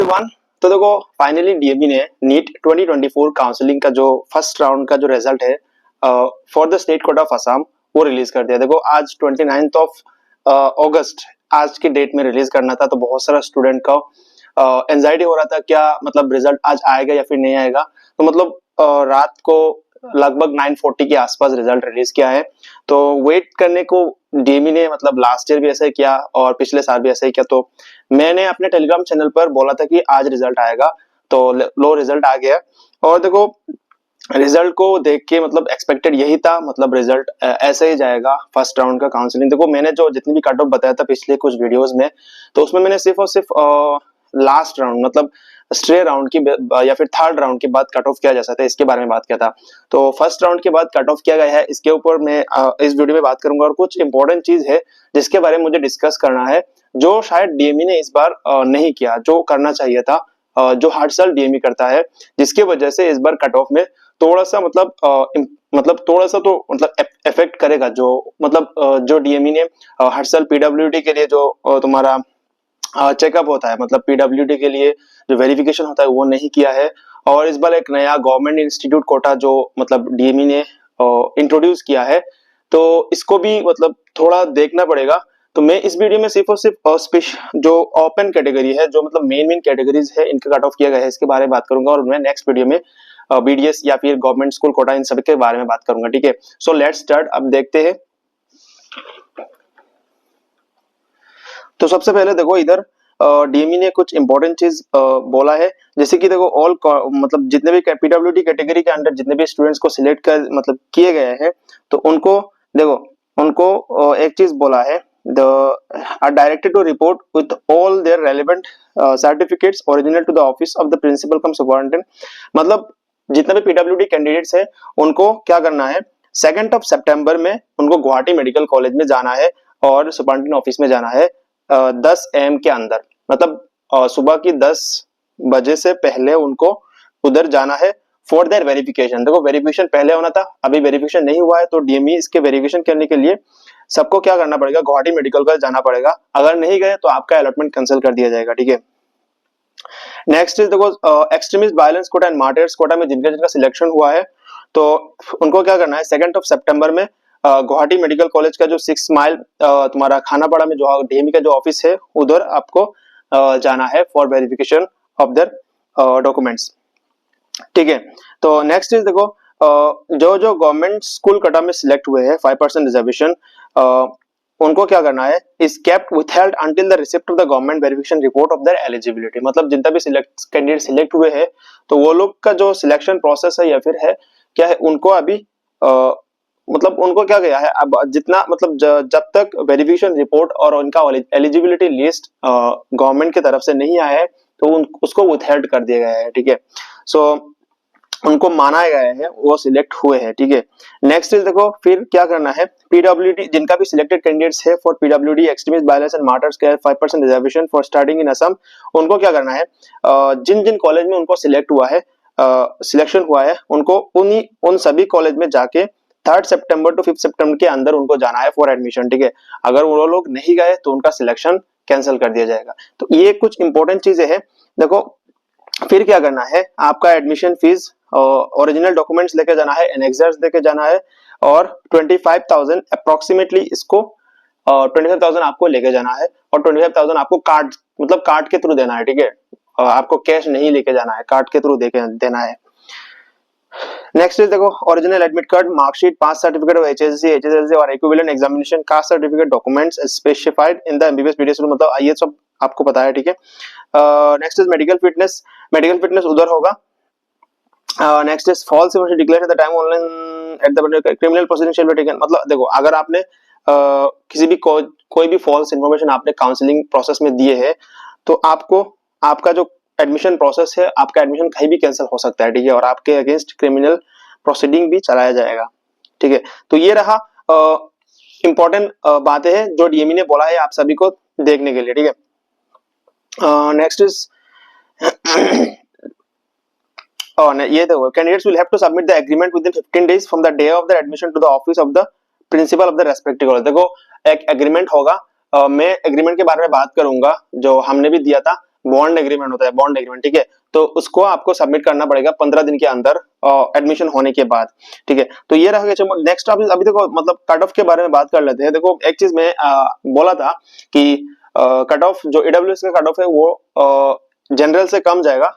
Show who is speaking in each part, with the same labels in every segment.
Speaker 1: Everyone. तो देखो finally DAV ने नीट 2024 काउंसलिंग का जो फर्स्ट राउंड का जो रिजल्ट है for the state quota of Assam वो रिलीज कर दिया। देखो आज 29th ऑफ अगस्त आज की डेट में रिलीज करना था, तो बहुत सारा स्टूडेंट का एंजाइटी हो रहा था क्या मतलब रिजल्ट आज आएगा या फिर नहीं आएगा। तो मतलब रात को लगभग 9:40 के आसपास रिजल्ट रिलीज किया है। तो वेट करने को डीएवी ने मतलब लास्ट ईयर भी ऐसा ही किया और पिछले साल भी ऐसा ही किया। तो मैंने अपने टेलीग्राम चैनल पर बोला था कि आज रिजल्ट आएगा, तो लो रिजल्ट आ गया। और देखो रिजल्ट को देख के मतलब एक्सपेक्टेड यही था, मतलब रिजल्ट ऐसे ही जाएगा फर्स्ट राउंड का काउंसलिंग। देखो मैंने जो जितनी भी कट ऑफ बताया था पिछले कुछ वीडियोस में, तो उसमें मैंने सिर्फ और सिर्फ लास्ट राउंड मतलब स्ट्रे राउंड की या फिर थर्ड राउंड के बाद कट ऑफ किया जा सकता है इसके बारे में बात किया था। तो फर्स्ट राउंड के बाद कट ऑफ किया गया है, इसके ऊपर मैं इस वीडियो में बात करूंगा। और कुछ इंपॉर्टेंट चीज है जिसके बारे में मुझे डिस्कस करना है, जो शायद डीएमई ने इस बार नहीं किया, जो करना चाहिए था, जो हर साल डीएमई करता है, जिसकी वजह से इस बार कट ऑफ में थोड़ा सा मतलब थोड़ा सा तो मतलब इफेक्ट करेगा। जो मतलब जो डीएमई ने हर साल पीडब्ल्यूडी के लिए जो तुम्हारा चेकअप होता है, मतलब पीडब्ल्यूडी के लिए जो वेरिफिकेशन होता है वो नहीं किया है। और इस बार एक नया गवर्नमेंट इंस्टीट्यूट कोटा जो मतलब डीएमई ने इंट्रोड्यूस किया है, तो इसको भी मतलब थोड़ा देखना पड़ेगा। तो मैं इस वीडियो में सिर्फ और सिर्फ जो ओपन कैटेगरी है, जो मतलब मेन कैटेगरीज है, इनका कट ऑफ किया गया है, इसके बारे में बात करूंगा। और मैं नेक्स्ट वीडियो में बीडीएस या फिर गवर्नमेंट स्कूल कोटा इन सब के बारे में बात करूंगा। ठीक है, सो लेट्स स्टार्ट। अब देखते हैं। तो सबसे पहले देखो इधर डीएमई ने कुछ इंपॉर्टेंट चीज बोला है, जैसे कि देखो ऑल मतलब जितने भी पीडब्ल्यूडी कैटेगरी के अंदर जितने भी स्टूडेंट्स को सिलेक्ट कर मतलब किए गए हैं, तो उनको देखो उनको एक चीज बोला है, they are directed to report with all their relevant certificates original to the office of the principal cum superintendent. मतलब जितने भी पीडब्ल्यूडी कैंडिडेट्स है उनको क्या करना है, 2 सितंबर में उनको गुवाहाटी मेडिकल कॉलेज में जाना है और सुपरिटेंडेंट ऑफिस में जाना है 10 AM के अंदर, मतलब सुबह की 10 बजे से पहले उनको उधर जाना है फॉर देयर वेरिफिकेशन। देखो वेरिफिकेशन पहले होना था, अभी वेरिफिकेशन नहीं हुआ है, तो डीएमई इसके वेरिफिकेशन करने के लिए सबको क्या करना पड़ेगा, गुवाहाटी मेडिकल कॉलेज जाना पड़ेगा। अगर नहीं गए तो आपका अलॉटमेंट कैंसिल कर दिया जाएगा। ठीक है, नेक्स्ट इज देखो extremist violence quota and martyrs quota में जिनका जिनका सिलेक्शन हुआ है, तो उनको क्या करना है, 2 सितंबर में गुवाहाटी मेडिकल कॉलेज का जो 6 माइल तुम्हारा खानापाड़ा में जो डीएमई का जो ऑफिस है, उधर आपको जाना है for verification of their documents. ठीक है, तो नेक्स्ट इज देखो जो जो गवर्नमेंट स्कूल कोटा में सिलेक्ट हुए हैं 5% रिजर्वेशन, उनको क्या करना है, is kept withheld until the receipt of the government verification report of their eligibility. मतलब जितना भी कैंडिडेट सिलेक्ट हुए हैं, तो वो लोग का जो सिलेक्शन प्रोसेस है या फिर है क्या है, उनको अभी मतलब उनको क्या गया है, अब जितना मतलब जब तक वेरिफिकेशन रिपोर्ट और उनका एलिजिबिलिटी लिस्ट गवर्नमेंट की तरफ से नहीं आया है, तो उसको विथहेल्ड कर दिया गया है। ठीक है, सो उनको माना गया है, वो सिलेक्ट हुए हैं। ठीक है, नेक्स्ट इज देखो फिर क्या करना है, पीडब्ल्यूडी जिनका भी सिलेक्टेड कैंडिडेट्स है for PWD extremist violence and martyrs के 5% reservation for starting in Assam, उनको क्या करना है, जिन जिन कॉलेज में उनको सिलेक्ट हुआ है, सिलेक्शन हुआ है, उनको उन सभी कॉलेज में जाके 3 सितंबर टू 5 सितंबर के अंदर उनको जाना है फॉर एडमिशन। ठीक है, अगर वो लोग नहीं गए तो उनका सिलेक्शन कैंसिल कर दिया जाएगा। तो ये कुछ इंपॉर्टेंट चीजें हैं। देखो फिर क्या करना है, आपका एडमिशन फीस, ओरिजिनल डॉक्यूमेंट्स लेके जाना है, एनेक्सर्स लेके जाना है, और 25,000 अप्रोक्सीमेटली इसको 25,000 आपको लेके जाना है, और 25,000 आपको कार्ड मतलब कार्ड के थ्रू देना है। ठीक है, आपको कैश नहीं लेके जाना है, कार्ड के थ्रू देना है। नेक्स्ट इज देखो original admit card, marksheet, pass certificate of HSLC और equivalent examination, caste certificate, documents specified in the MBBS BDS rule, मतलब ये सब आपको पता है। ठीक है, नेक्स्ट इज मेडिकल फिटनेस उधर होगा। Next is false information declare at the time online at the criminal proceeding shall be taken. मतलब देखो अगर आपने किसी भी कोई भी फॉल्स इन्फॉर्मेशन आपने काउंसलिंग प्रोसेस में दिए है, तो आपको आपका जो एडमिशन प्रोसेस है, आपका एडमिशन कहीं भी कैंसिल हो सकता है। ठीक है, और आपके अगेंस्ट क्रिमिनल प्रोसीडिंग भी चलाया जाएगा। ठीक है, तो ये रहा इंपॉर्टेंट बातें हैं जो डीएमई ने बोला है आप सभी को देखने के लिए। ठीक है, नेक्स्ट इज ये देखो candidates will have to submit the agreement within 15 days from the day of the admission to the office of the principal of the respective college. देखो एक एग्रीमेंट होगा, मैं एग्रीमेंट के बारे में बात करूंगा जो हमने भी दिया था, बॉन्ड एग्रीमेंट होता है, बॉन्ड एग्रीमेंट, ठीक है। तो उसको आपको सबमिट करना पड़ेगा 15 दिन के अंदर एडमिशन होने के बाद, ठीक है। तो ये रहा। नेक्स्ट अभी देखो मतलब कट ऑफ के बारे में बात कर लेते हैं। देखो एक चीज मैं बोला था कि कट ऑफ जो ईडब्ल्यूएस का कट ऑफ है वो जनरल से कम जाएगा,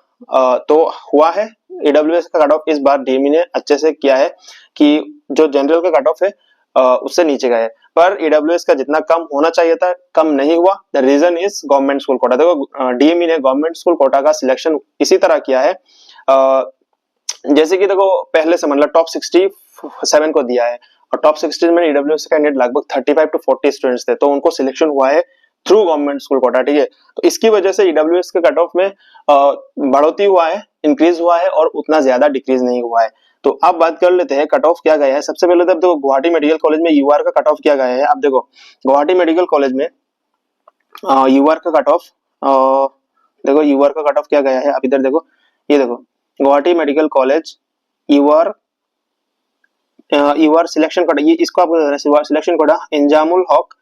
Speaker 1: तो हुआ है। ईडब्ल्यूएस का कट ऑफ इस बार डीएमई ने अच्छे से किया है कि जो जनरल का कट ऑफ है उससे नीचे गए, पर ईडब्ल्यूएस का जितना कम होना चाहिए था कम नहीं हुआ। The reason is government school quota. देखो डीएमई ने गवर्नमेंट स्कूल कोटा का सिलेक्शन इसी तरह किया है, जैसे कि देखो पहले से मतलब टॉप 67 को दिया है, और टॉप 60 में ईडब्ल्यूएस कैंडिडेट लगभग 35 to 40 स्टूडेंट्स थे, तो उनको सिलेक्शन हुआ है थ्रू गवर्नमेंट स्कूल कोटा, ठीक है। तो इसकी वजह से ईडब्ल्यूएस के कट ऑफ में बढ़ोतरी हुआ है, इंक्रीज हुआ है, और उतना ज्यादा डिक्रीज नहीं हुआ है। तो अब बात कर लेते हैं कट ऑफ क्या गया है। सबसे पहले तो देखो गुवाहाटी मेडिकल कॉलेज में यूआर का कट ऑफ क्या गया है। अब देखो गुवाहाटी मेडिकल कॉलेज में यूआर का कट ऑफ, देखो यूआर का कट ऑफ क्या गया है। अब इधर देखो, ये देखो Guwahati medical college UR selection quota, ये इसको आप सिलेक्शन कोटा इंजामुल हक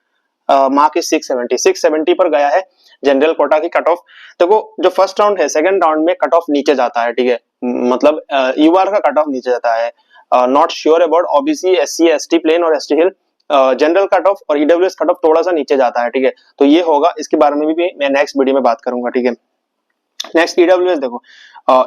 Speaker 1: मार्क इज 670 पर गया है जनरल कोटा की कट ऑफ। देखो जो फर्स्ट राउंड है, सेकंड राउंड में कट ऑफ नीचे जाता है, ठीक है। मतलब यूआर का कट ऑफ नीचे जाता है। Not sure about OBC, SC, ST plain और ST hill. General cut off और ईडब्ल्यूएस कट ऑफ थोड़ा सा नीचे जाता है, ठीक है। तो ये होगा, इसके बारे में भी मैं नेक्स्ट वीडियो में बात करूंगा, ठीक है। नेक्स्ट ईडब्ल्यूएस देखो,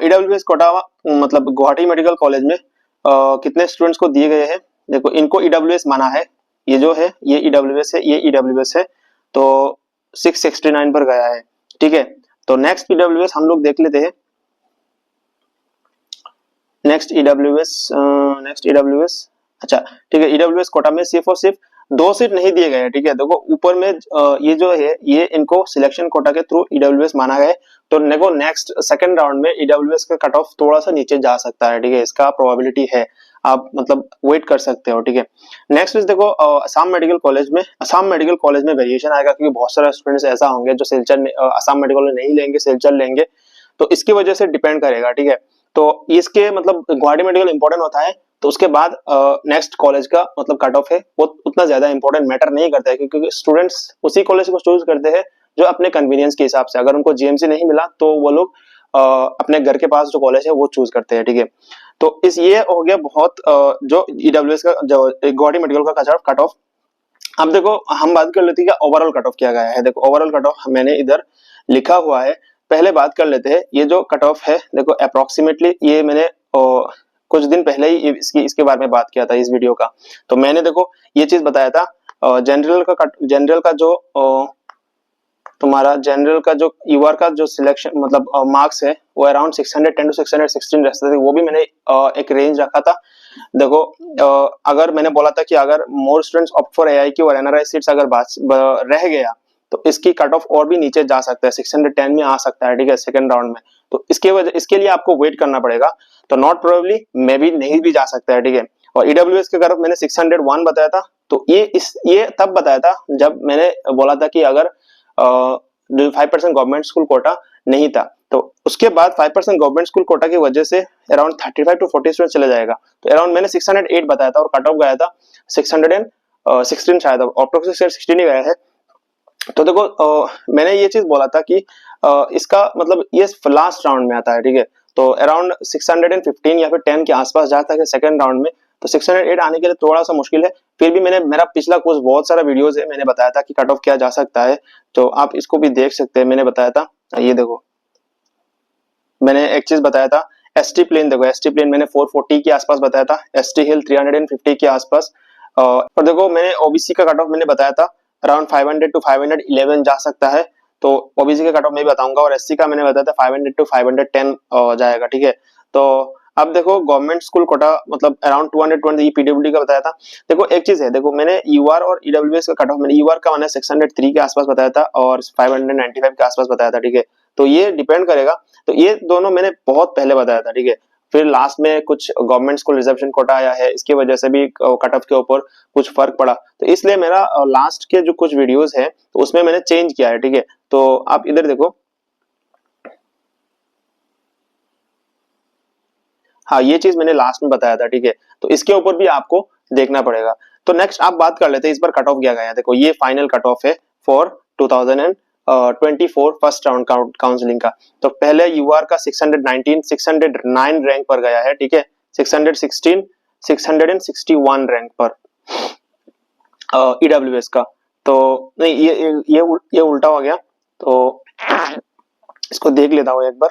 Speaker 1: ईडब्ल्यूएस कोटा मतलब गुवाहाटी मेडिकल कॉलेज में कितने स्टूडेंट्स को दिए गए हैं। देखो इनको ईडब्ल्यूएस माना है, ये जो है ये ईडब्ल्यूएस है, ये ईडब्ल्यूएस है, तो 669 पर गया है, ठीक है। तो नेक्स्ट ईडब्ल्यूएस हम लोग देख लेते हैं। नेक्स्ट ईडब्ल्यूएस अच्छा ठीक है। ईडब्ल्यूएस कोटा में सिर्फ और सिर्फ 2 सीट नहीं दिए गए हैं, ठीक है। देखो ऊपर में ये जो है ये इनको सिलेक्शन कोटा के थ्रू ईडब्ल्यूएस माना गया है, तो देखो नेक्स्ट सेकंड राउंड में ईडब्ल्यूएस का कट ऑफ थोड़ा सा नीचे जा सकता है, ठीक है। इसका प्रोबेबिलिटी है, आप मतलब वेट कर सकते हो, ठीक है। नेक्स्ट इज देखो असम मेडिकल कॉलेज में वेरिएशन आएगा, क्योंकि बहुत सारे स्टूडेंट्स ऐसा होंगे जो सिलचर असम मेडिकल में नहीं लेंगे, सिलचर लेंगे, तो इसकी वजह से डिपेंड करेगा, ठीक है। तो इसके मतलब गुवाहाटी मेडिकल इंपॉर्टेंट होता है, तो उसके बाद नेक्स्ट कॉलेज का मतलब कट ऑफ है वो उतना ज्यादा इंपॉर्टेंट मैटर नहीं करता है, क्योंकि स्टूडेंट्स उसी कॉलेज को चूज करते हैं जो अपने कन्वीनियंस के हिसाब से। अगर उनको जीएमसी नहीं मिला तो वो लोग अपने घर के पास जो कॉलेज है वो चूज करते हैं, ठीक है। तो इस ये हो गया बहुत जो ईडब्ल्यूएस का जो गुवाहाटी मेडिकल का कट ऑफ। अब देखो हम बात कर लेते हैं कि ओवरऑल कट ऑफ क्या गया है। देखो ओवरऑल कट ऑफ मैंने इधर लिखा हुआ है, पहले बात कर लेते हैं। ये जो कट ऑफ है देखो अप्रोक्सीमेटली ये मैंने कुछ दिन पहले ही इसके बारे में बात किया था इस वीडियो का। तो मैंने देखो ये चीज बताया था जनरल का जो तुम्हारा जनरल का जो यूआर का जो सिलेक्शन मतलब मार्क्स है वो अराउंड 610 to 616 रहते थे, वो भी मैंने एक रेंज रखा था। देखो अगर मैंने बोला था कि अगर मोर स्टूडेंट्स ऑप्ट फॉर एआईक्यू और एनआरआई सीट्स अगर रह गया तो इसकी कट ऑफ और भी नीचे जा सकता है, 610 में आ सकता है, ठीक है, सेकंड राउंड में। तो इसके लिए आपको वेट करना पड़ेगा, तो नॉट प्रोबेबली मे बी नहीं भी जा सकता है, ठीक है। और ईडब्ल्यूएस के कट ऑफ मैंने 601 बताया था, तो ये तब बताया था जब मैंने बोला था कि अगर 5% गवर्नमेंट स्कूल कोटा नहीं था, तो उसके बाद 5% गवर्नमेंट स्कूल कोटा की वजह से अराउंड 35 to 40 स्टूडेंट चले जाएगा। तो अराउंड मैंने 608 बताया था और कट ऑफ गया था 616 शायद, ऑप्टोक्स 16 ही गया है। तो देखो मैंने ये चीज बोला था कि इसका मतलब ये लास्ट राउंड में आता है, ठीक है। तो अराउंड 615 या फिर 10 के आसपास जाता है सेकंड राउंड में, तो 608 आने के लिए थोड़ा सा मुश्किल है। फिर भी मेरा पिछला कुछ बहुत सारा वीडियोस है, मैंने बताया था कि कट ऑफ क्या जा सकता है, तो आप इसको भी देख सकते हैं। मैंने बताया था, ये देखो मैंने एक चीज बताया था एसटी प्लेन, देखो एसटी प्लेन मैंने 440 के आसपास बताया था, एसटी हिल 350 के आसपास। और देखो मैंने ओबीसी का कट ऑफ मैंने बताया था अराउंड 500 to 511 जा सकता है, तो ओबीसी का कट ऑफ मैं बताऊंगा। और एससी का मैंने बताया था 500 to 510 जाएगा, ठीक है। तो अब देखो गवर्नमेंट स्कूल कोटा मतलब अराउंड 220 पीडब्ल्यूडी का बताया था। देखो एक चीज है, देखो मैंने यूआर और ईडब्ल्यूएस का कट ऑफ मैंने यूआर का मैंने 603 के आसपास बताया था और 595 के आसपास बताया था, ठीक है। तो ये डिपेंड करेगा, तो ये दोनों मैंने बहुत पहले बताया था, ठीक है। फिर लास्ट में कुछ गवर्नमेंट स्कूल रिजर्वेशन कोटा आया है, इसकी वजह से भी कट ऑफ के ऊपर कुछ फर्क पड़ा, तो इसलिए मेरा लास्ट के जो कुछ वीडियोस है तो उसमें मैंने चेंज किया है, ठीक है। तो आप इधर देखो, हाँ ये चीज मैंने लास्ट में बताया था, ठीक है। तो इसके ऊपर भी आपको देखना पड़ेगा। तो नेक्स्ट आप बात कर लेते हैं इस बार कट ऑफ क्या गया है। देखो ये फाइनल कट ऑफ है फॉर 2000 24 फर्स्ट राउंड काउंसलिंग का। तो पहले यूआर का 609 रैंक पर गया है, ठीक है, 661 रैंक पर ईडब्ल्यूएस का। तो नहीं, ये उल्टा हो गया, तो इसको देख लेता हूँ एक बार।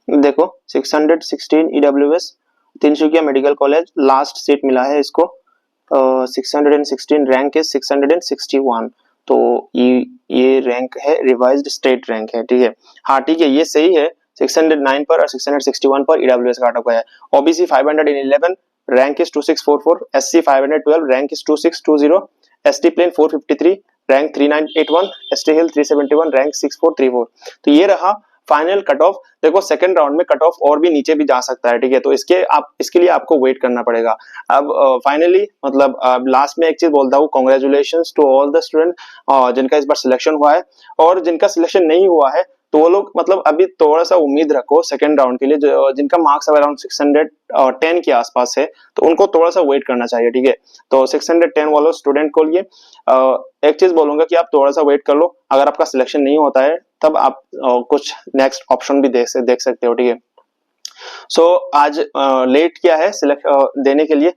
Speaker 1: देखो 616 EWS Tinsukia medical college last seat मिला है इसको। 616 रैंक है 661। तो ये रैंक है, रिवाइज्ड स्टेट रैंक है, ठीक है। हाँ ठीक है, ये सही है। 609 पर और 661 पर ईडब्ल्यूएस का कट है। OBC 511 rank is 2644, SC 512 rank is 2620, ST plain 453 rank 3981, ST hill 371 rank 6434। तो ये रहा फाइनल कट ऑफ। देखो सेकंड राउंड में कट ऑफ और भी नीचे भी जा सकता है, ठीक है, तो इसके लिए आपको वेट करना पड़ेगा। अब फाइनली मतलब लास्ट में एक चीज बोलता हूँ, congratulations to all the student जिनका इस बार सिलेक्शन हुआ है, और जिनका सिलेक्शन नहीं हुआ है तो वो लोग मतलब अभी थोड़ा सा उम्मीद रखो सेकंड राउंड के लिए। जिनका मार्क्स अराउंड 610 के आसपास है तो उनको थोड़ा सा वेट करना चाहिए, ठीक है। तो 610 वालों स्टूडेंट को लिए एक चीज बोलूंगा कि आप थोड़ा सा वेट कर लो। अगर आपका सिलेक्शन नहीं होता है तब आप कुछ नेक्स्ट ऑप्शन भी देख सकते हो, ठीक है। सो आज लेट किया है देने के लिए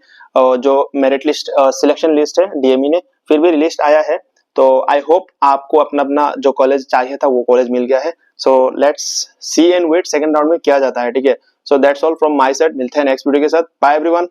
Speaker 1: जो मेरिट लिस्ट सिलेक्शन लिस्ट है डीएमई ने, फिर भी लिस्ट आया है। तो आई होप आपको अपना अपना जो कॉलेज चाहिए था वो कॉलेज मिल गया है। So let's see and wait second round में क्या जाता है, ठीक है। So that's all from my side. मिलते हैं नेक्स्ट वीडियो के साथ। Bye everyone.